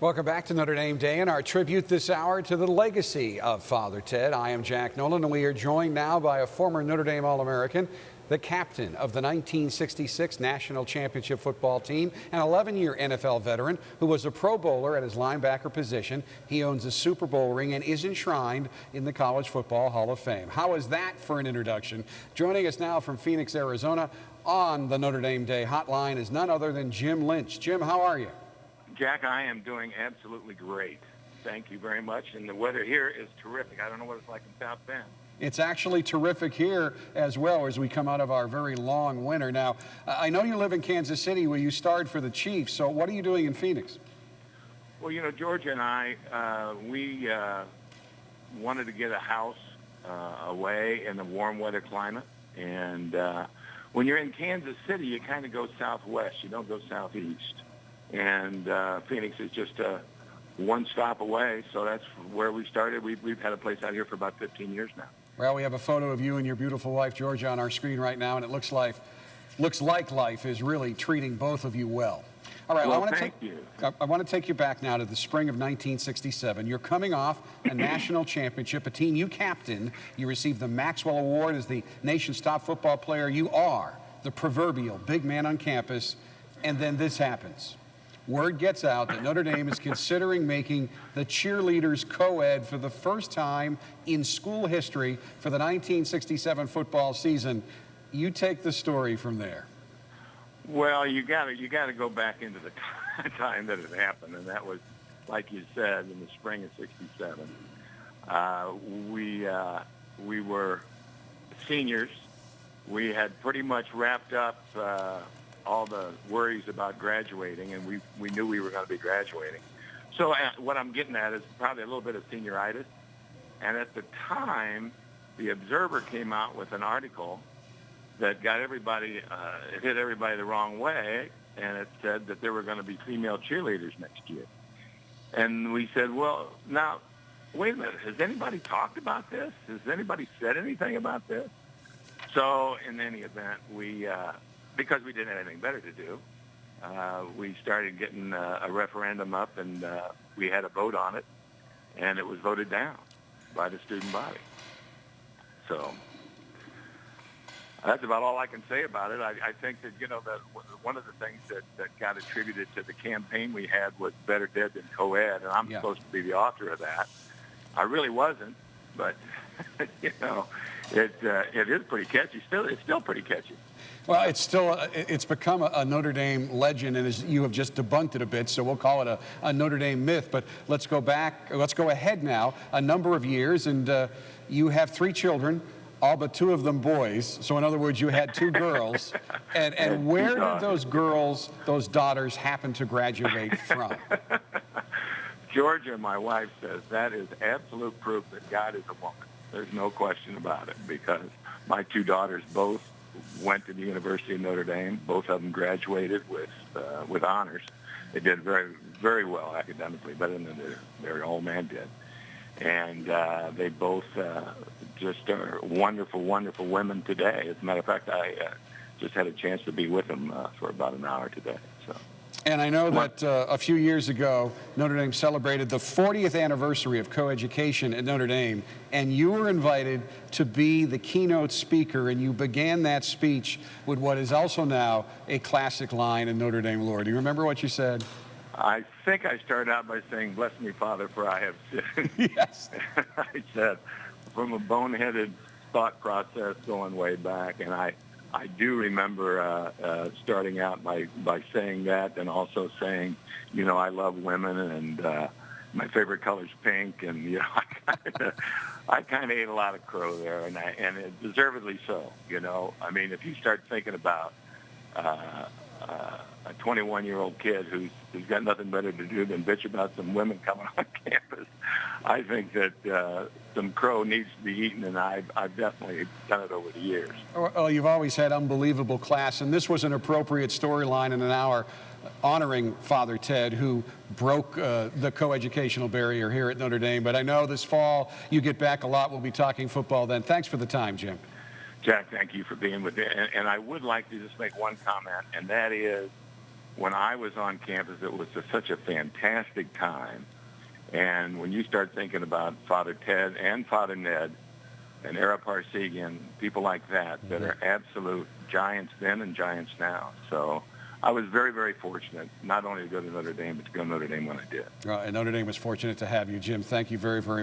Welcome back to Notre Dame Day and our tribute this hour to the legacy of Father Ted. I am Jack Nolan, and we are joined now by a former Notre Dame All-American, the captain of the 1966 National Championship football team, an 11-year NFL veteran who was a Pro Bowler at his linebacker position. He owns a Super Bowl ring and is enshrined in the College Football Hall of Fame. How is that for an introduction? Joining us now from Phoenix, Arizona on the Notre Dame Day hotline is none other than Jim Lynch. Jim, how are you? Jack, I am doing absolutely great. Thank you very much. And the weather here is terrific. I don't know what it's like in South Bend. It's actually terrific here as well as we come out of our very long winter. Now, I know you live in Kansas City where you starred for the Chiefs, so what are you doing in Phoenix? Well, you know, Georgia and I, we wanted to get a house away in a warm weather climate. And when you're in Kansas City, you kind of go southwest. You don't go southeast. And Phoenix is just one stop away, so that's where we started. We've had a place out here for about 15 years now. Well, we have a photo of you and your beautiful wife, Georgia, on our screen right now, and it looks like life is really treating both of you well. All right, well, I want to take you back now to the spring of 1967. You're coming off a national championship, a team you captained. You received the Maxwell Award as the nation's top football player. You are the proverbial big man on campus, and then this happens. Word gets out that Notre Dame is considering making the cheerleaders co-ed for the first time in school history for the 1967 football season. You take the story from there. Well, you got to go back into the time that it happened, and that was, like you said, in the spring of '67. We were seniors. We had pretty much wrapped up all the worries about graduating, and we knew we were going to be graduating. So what I'm getting at is probably a little bit of senioritis. And at the time, the Observer came out with an article that got everybody, it hit everybody the wrong way, and it said that there were going to be female cheerleaders next year. And we said, well, now, wait a minute, has anybody talked about this? Has anybody said anything about this? So in any event, because we didn't have anything better to do, we started getting a referendum up, and we had a vote on it, and it was voted down by the student body. So that's about all I can say about it. I think that, you know, that one of the things that got attributed to the campaign we had was better dead than co-ed, and I'm supposed to be the author of that. I really wasn't, but, you know, it is pretty catchy. It's still pretty catchy. Well, it's become a Notre Dame legend, and as you have just debunked it a bit, so we'll call it a Notre Dame myth. But let's go ahead now a number of years, and you have 3 children, all but 2 of them boys. So in other words, you had 2 girls. And where did those daughters happen to graduate from? Georgia, my wife, says that is absolute proof that God is a woman. There's no question about it, because my 2 daughters both went to the University of Notre Dame. Both of them graduated with honors. They did very, very well academically, better than their old man did. And they both just are wonderful, wonderful women today. As a matter of fact, I just had a chance to be with them for about an hour today. So. And I know that a few years ago, Notre Dame celebrated the 40th anniversary of coeducation at Notre Dame, and you were invited to be the keynote speaker, and you began that speech with what is also now a classic line in Notre Dame lore. Do you remember what you said? I think I started out by saying, "Bless me, Father, for I have sinned." Yes. I said, from a boneheaded thought process going way back, and I do remember starting out by saying that, and also saying, you know, I love women, and my favorite color is pink, and, you know, I kind of ate a lot of crow there, and it deservedly so, you know. I mean, if you start thinking about a 21-year-old kid who's got nothing better to do than bitch about some women coming on campus, I think that some crow needs to be eaten, and I've definitely done it over the years. Well, you've always had unbelievable class, and this was an appropriate storyline in an hour honoring Father Ted, who broke the coeducational barrier here at Notre Dame. But I know this fall you get back a lot. We'll be talking football then. Thanks for the time, Jim. Jack, thank you for being with me. And I would like to just make one comment, and that is when I was on campus, it was such a fantastic time. And when you start thinking about Father Ted and Father Ned and Ara Parsegian, people like that are absolute giants then and giants now. So I was very, very fortunate not only to go to Notre Dame, but to go to Notre Dame when I did. And Notre Dame was fortunate to have you, Jim. Thank you very, very